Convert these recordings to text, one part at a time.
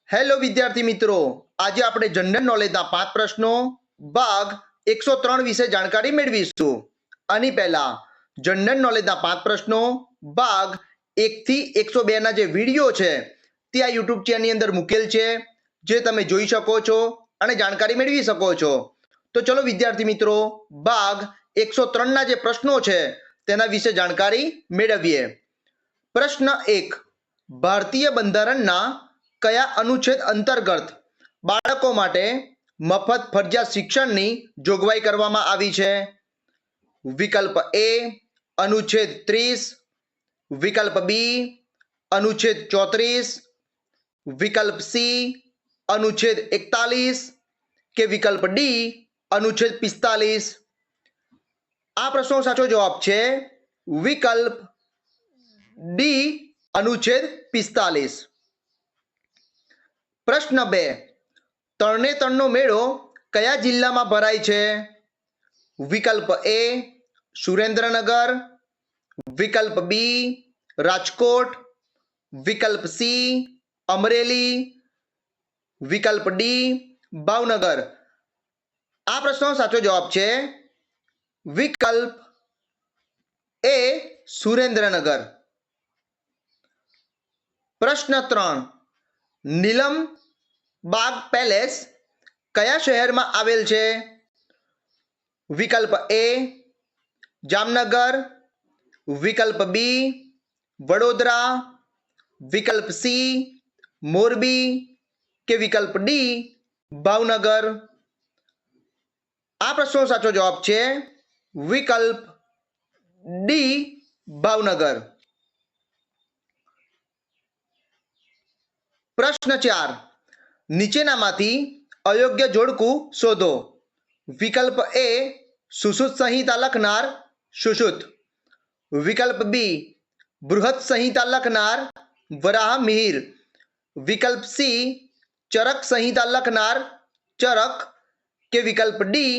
Hello વિદ્યાર્થી મિત્રો, આજે આપણે જનરલ નોલેજના 5 પ્રશ્નો ભાગ 103 વિશે જાણકારી મેળવીશું. આની પહેલા જનરલ નોલેજના 5 પ્રશ્નો ભાગ 1 થી 102 ના જે વિડીયો છે તે આ યુટ્યુબ ચેનલની અંદર મૂકેલ છે, જે તમે જોઈ શકો છો અને જાણકારી મેળવી શકો છો. તો ચલો વિદ્યાર્થી મિત્રો, ભાગ 103 ના જે પ્રશ્નો છે તેના વિશે જાણકારી મેળવીએ. પ્રશ્ન 1. ભારતીય બંધારણના કયા અનુચ્છેદ અંતર્ગત બાળકો માટે મફત ફરજિયાત શિક્ષણની જોગવાઈ કરવામાં આવી છે? વિકલ્પ એ અનુચ્છેદ 30, વિકલ્પ બી અનુચ્છેદ 34, વિકલ્પ સી અનુચ્છેદ 41 કે વિકલ્પ ડી અનુચ્છેદ 45. આ પ્રશ્નનો સાચો જવાબ છે વિકલ્પ ડી અનુચ્છેદ 45. પ્રશ્ન 2. તરણેતરનો મેળો કયા જિલ્લામાં ભરાય છે? વિકલ્પ એ સુરેન્દ્રનગર, વિકલ્પ બી રાજકોટ, વિકલ્પ સી અમરેલી, વિકલ્પ ડી ભાવનગર. આ પ્રશ્નનો સાચો જવાબ છે વિકલ્પ એ સુરેન્દ્રનગર. પ્રશ્ન 3. નીલમ બાગ પેલેસ કયા શહેરમાં આવેલ છે? વિકલ્પ એ જામનગર, વિકલ્પ બી વડોદરા, વિકલ્પ સી મોરબી કે વિકલ્પ ડી ભાવનગર. આ પ્રશ્નનો સાચો જવાબ છે વિકલ્પ ડી ભાવનગર. પ્રશ્ન 4. નીચેનામાંથી અયોગ્ય જોડકું શોધો. વિકલ્પ એ સુશ્રુત સંહિતા લખનાર સુશ્રુત, વિકલ્પ બી બૃહત સંહિતા લખનાર વરાહ મિહિર, વિકલ્પ સી ચરક સંહિતા લખનાર ચરક કે વિકલ્પ ડી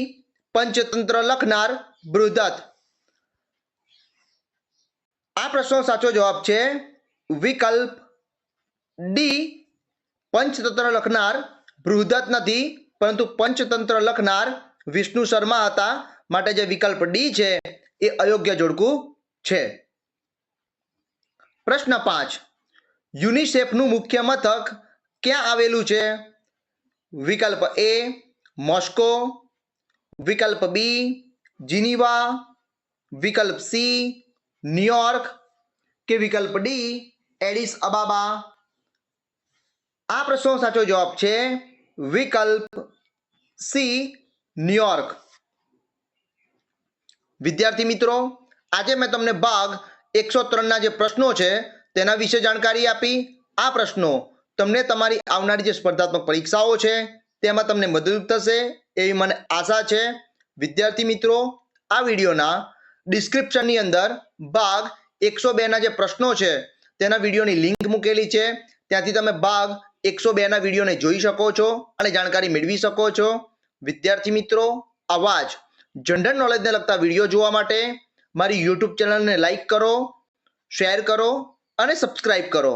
પંચતંત્ર લખનાર બૃહદત્ત. આ પ્રશ્નનો સાચો જવાબ છે વિકલ્પ ડી પંચતંત્ર લખનાર બૃહદત્ત નથી, પરંતુ પંચતંત્ર લખનાર વિષ્ણુ શર્મા હતા, માટે જે વિકલ્પ ડી છે એ અયોગ્ય જોડકું છે. પ્રશ્ન 5. યુનિસેફનું મુખ્ય મથક ક્યાં આવેલું છે? વિકલ્પ એ મોસ્કો, વિકલ્પ બી જીનીવા, વિકલ્પ સી ન્યુયોર્ક કે વિકલ્પ ડી એડિસ અબાબા. આ પ્રશ્નનો સાચો જવાબ છે વિકલ્પ સી ન્યુયોર્ક. વિદ્યાર્થી મિત્રો, આજે મેં તમને ભાગ 103 ના જે પ્રશ્નો છે તેના વિશે જાણકારી આપી. આ પ્રશ્નો તમને તમારી આવનારી જે સ્પર્ધાત્મક પરીક્ષાઓ છે તેમાં તમને મદદરૂપ થશે એવી મને આશા છે. વિદ્યાર્થી મિત્રો, આ વિડીયોના ડિસ્ક્રિપ્શનની અંદર ભાગ 102 ના જે પ્રશ્નો છે તેના વિડીયોની લિંક મૂકેલી છે, ત્યાંથી તમે ભાગ 102 ના વિડીયોને જોઈ શકો છો અને જાણકારી મેળવી શકો છો. વિદ્યાર્થી મિત્રો, આવા જ જનરલ નોલેજને લગતા વિડીયો જોવા માટે મારી યુટ્યુબ ચેનલને લાઈક કરો, શેર કરો અને સબસ્ક્રાઇબ કરો.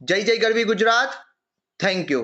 જય જય ગરવી ગુજરાત. Thank you.